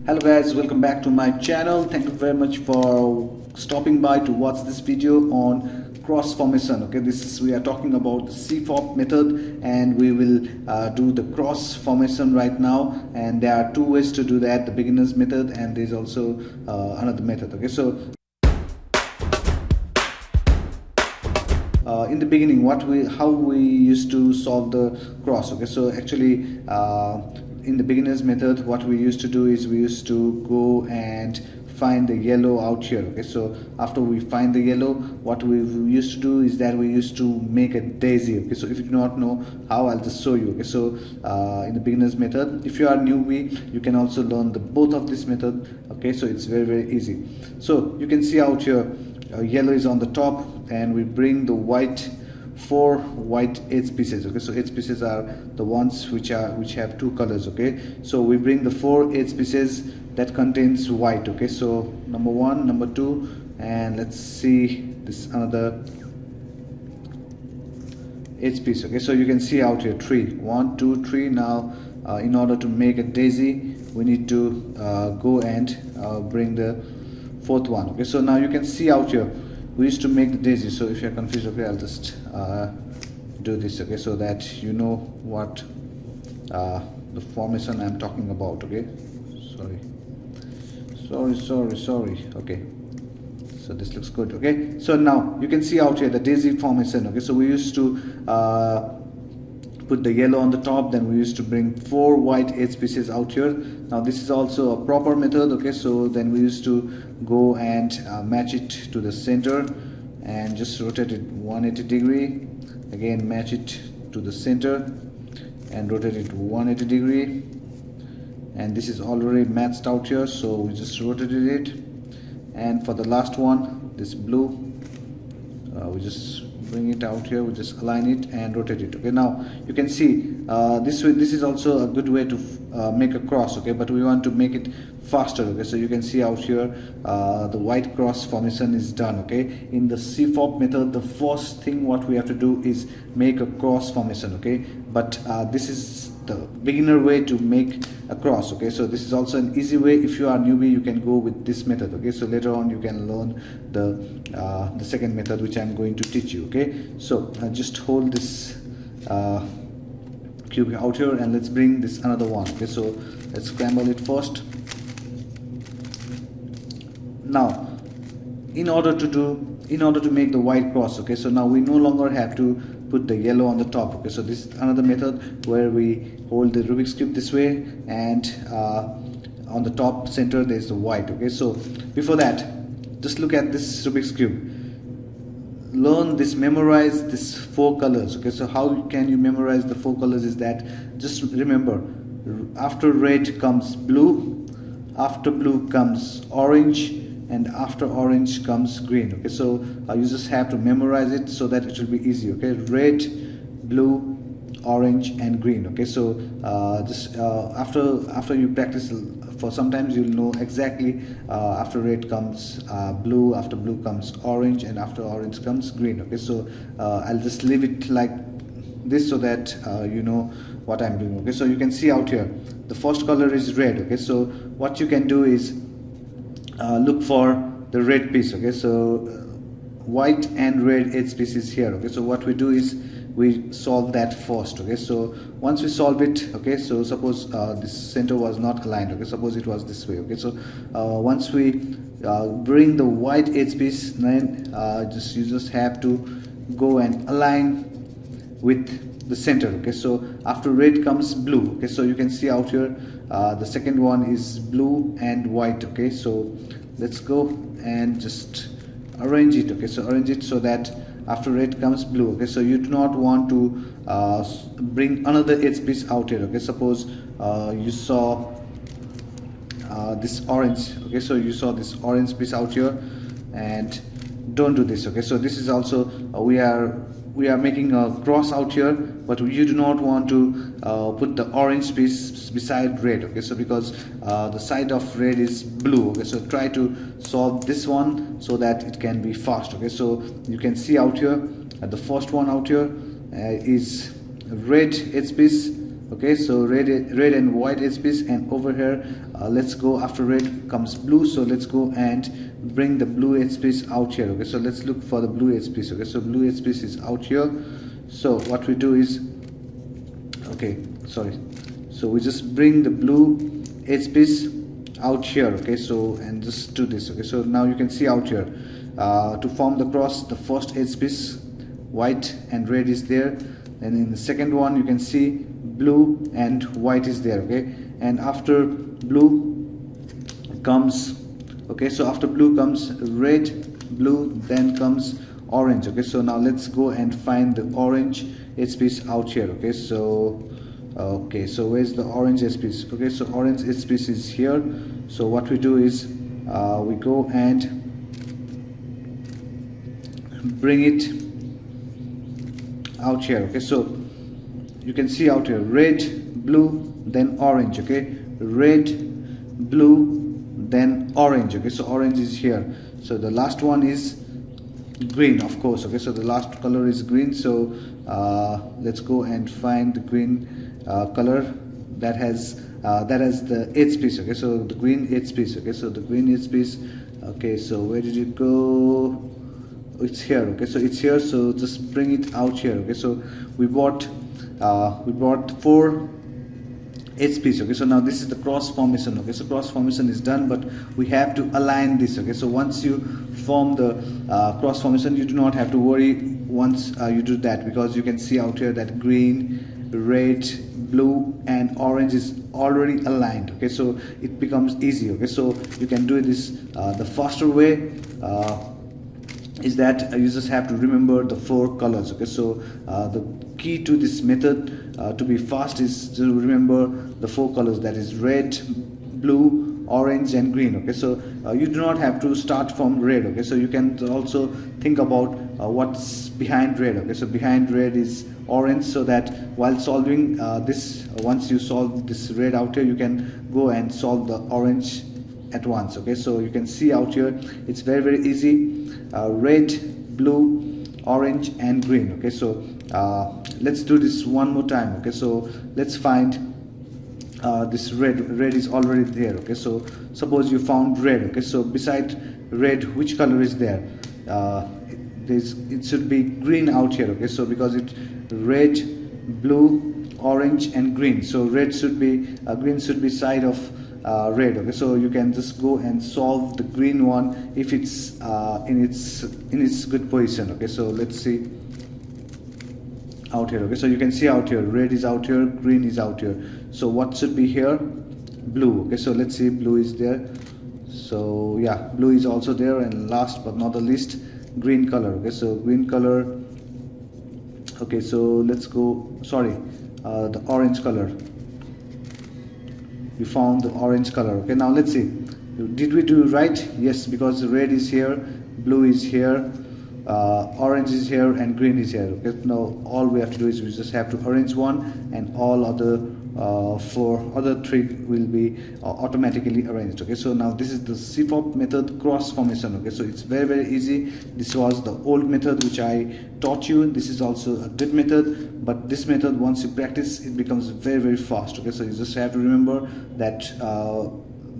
Hello guys, welcome back to my channel. Thank you very much for stopping by to watch this video on cross formation. Okay, we are talking about the CFOP method, and we will do the cross formation right now. And there are two ways to do that: the beginner's method, and there's also another method. Okay, so in the beginning, how we used to solve the cross. Okay, so actually in the beginner's method, what we used to do is we used to go and find the yellow out here. Okay, so after we find the yellow, what we used to do is that we used to make a daisy. Okay, so if you do not know how, I'll just show you. Okay, so in the beginner's method, if you are newbie, you can also learn both of this method. Okay, so it's very easy. So you can see out here, yellow is on the top, and we bring the four white edge pieces. Okay, so edge pieces are the ones which have two colors. Okay, so we bring the four edge pieces that contains white. Okay, so number one, number two, and let's see this another edge piece. Okay, so you can see out here three, 1 2 3. Now in order to make a daisy, we need to go and bring the fourth one. Okay, so now you can see out here we used to make the daisy. So if you're confused, okay, I'll just do this. Okay, so that you know what the formation I'm talking about. Okay, sorry. Okay, so this looks good. Okay, so now you can see out here the daisy formation. Okay, so we used to put the yellow on the top, then we used to bring four white edge pieces out here. Now this is also a proper method. Okay, so then we used to go and match it to the center and just rotate it 180 degree, again match it to the center and rotate it 180 degree, and this is already matched out here, so we just rotated it. And for the last one, this blue, we just bring it out here, we just align it and rotate it. Okay, now you can see this is also a good way to make a cross. Okay, but we want to make it faster. Okay, so you can see out here the white cross formation is done. Okay, in the CFOP method, the first thing what we have to do is make a cross formation. Okay, but this is the beginner way to make a cross. Okay, so this is also an easy way. If you are newbie, you can go with this method. Okay, so later on you can learn the second method, which I'm going to teach you. Okay, so just hold this cube out here, and let's bring this another one. Okay, so let's scramble it first. Now in order to make the white cross, okay, so now we no longer have to put the yellow on the top. Okay, so this is another method where we hold the Rubik's cube this way, and on the top center there's the white. Okay, so before that, just look at this Rubik's cube, learn this, memorize this four colors. Okay, so how can you memorize the four colors is that just remember, after red comes blue, after blue comes orange, and after orange comes green. Okay, so you just have to memorize it so that it will be easy. Okay, red, blue, orange and green. Okay, so just after you practice for sometimes, you'll know exactly after red comes blue, after blue comes orange, and after orange comes green. Okay, so I'll just leave it like this so that you know what I'm doing. Okay, so you can see out here the first color is red. Okay, so what you can do is look for the red piece. Okay, so white and red edge piece is here. Okay, so what we do is we solve that first. Okay, so once we solve it, okay, so suppose this center was not aligned. Okay, suppose it was this way. Okay, so once we bring the white edge piece, then you just have to go and align with the center. Okay, so after red comes blue. Okay, so you can see out here the second one is blue and white. Okay, so let's go and just arrange it. Okay, so arrange it so that after red comes blue. Okay, so you do not want to bring another edge piece out here. Okay, suppose you saw this orange. Okay, so you saw this orange piece out here, and don't do this. Okay, so this is also we are making a cross out here, but you do not want to put the orange piece beside red. Okay, so because the side of red is blue. Okay, so try to solve this one so that it can be fast. Okay, so you can see out here the first one out here is red edge piece. Okay, so red and white edge piece, and over here let's go, after red comes blue, so let's go and bring the blue edge piece out here. Okay, so let's look for the blue edge piece. Okay, so blue edge piece is out here. So what we do is, okay, sorry, so we just bring the blue edge piece out here. Okay, so and just do this. Okay, so now you can see out here to form the cross, the first edge piece white and red is there, and in the second one you can see blue and white is there. Okay, and after blue comes, okay, so after blue comes red, blue, then comes orange. Okay, so now let's go and find the orange edge piece out here. Okay, so okay, so where's the orange edge piece? Okay, so orange edge piece is here. So what we do is we go and bring it out here. Okay, so you can see out here red, blue, then orange. Okay, red, blue, then orange. Okay, so orange is here. So the last one is green, of course. Okay, so the last color is green. So let's go and find the green color that has the edge piece. Okay, so the green edge piece. Okay, so the green edge piece. Okay, so where did it go? It's here. Okay, so it's here, so just bring it out here. Okay, so we brought 4 edge piece. Okay, so now this is the cross formation. Okay, so cross formation is done, but we have to align this. Okay, so once you form the cross formation, you do not have to worry once you do that, because you can see out here that green, red, blue and orange is already aligned. Okay, so it becomes easy. Okay, so you can do this the faster way is that you just have to remember the 4 colors. Okay, so the key to this method to be fast is to remember the 4 colors, that is red, blue, orange and green. Okay, so you do not have to start from red. Okay, so you can also think about what's behind red. Okay, so behind red is orange, so that while solving this, once you solve this red out here, you can go and solve the orange at once. Okay, so you can see out here it's very easy. Red, blue, orange and green. Okay, so let's do this one more time. Okay, so let's find this red is already there. Okay, so suppose you found red. Okay, so beside red, which color is there? It should be green out here. Okay, so because it's red, blue, orange and green, so red should be green should be side of red. Okay, so you can just go and solve the green one if it's in its good position. Okay, so let's see out here. Okay, so you can see out here red is out here, green is out here, so what should be here? Blue. Okay, so let's see, blue is there. So yeah, blue is also there, and last but not the least, green color. Okay, so green color. Okay, so let's go, sorry, the orange color. We found the orange color. Okay, now let's see, did we do right? Yes, because red is here, blue is here, orange is here and green is here. Okay, now all we have to do is we just have to arrange one, and all other 4 other 3 will be automatically arranged. Okay, so now this is the CFOP method, cross formation. Okay, so it's very easy. This was the old method which I taught you. This is also a good method, but this method, once you practice, it becomes very fast. Okay, so you just have to remember that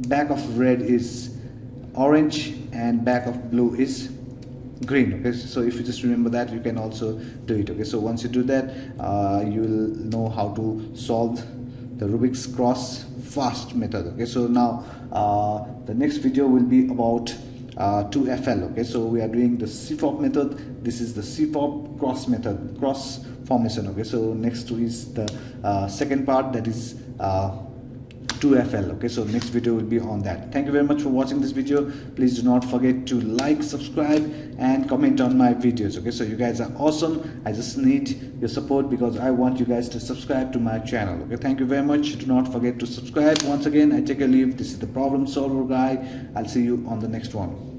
back of red is orange and back of blue is green. Okay, so if you just remember that, you can also do it. Okay, so once you do that, you will know how to solve the Rubik's cross fast method. Okay, so now the next video will be about 2FL. Okay, so we are doing the CFOP method. This is the CFOP cross method, cross formation. Okay, so next is the second part, that is 2FL. Okay, so next video will be on that. Thank you very much for watching this video. Please do not forget to like, subscribe and comment on my videos. Okay, so you guys are awesome. I just need your support because I want you guys to subscribe to my channel. Okay, thank you very much. Do not forget to subscribe. Once again, I take a leave. This is the problem solver guy. I'll see you on the next one.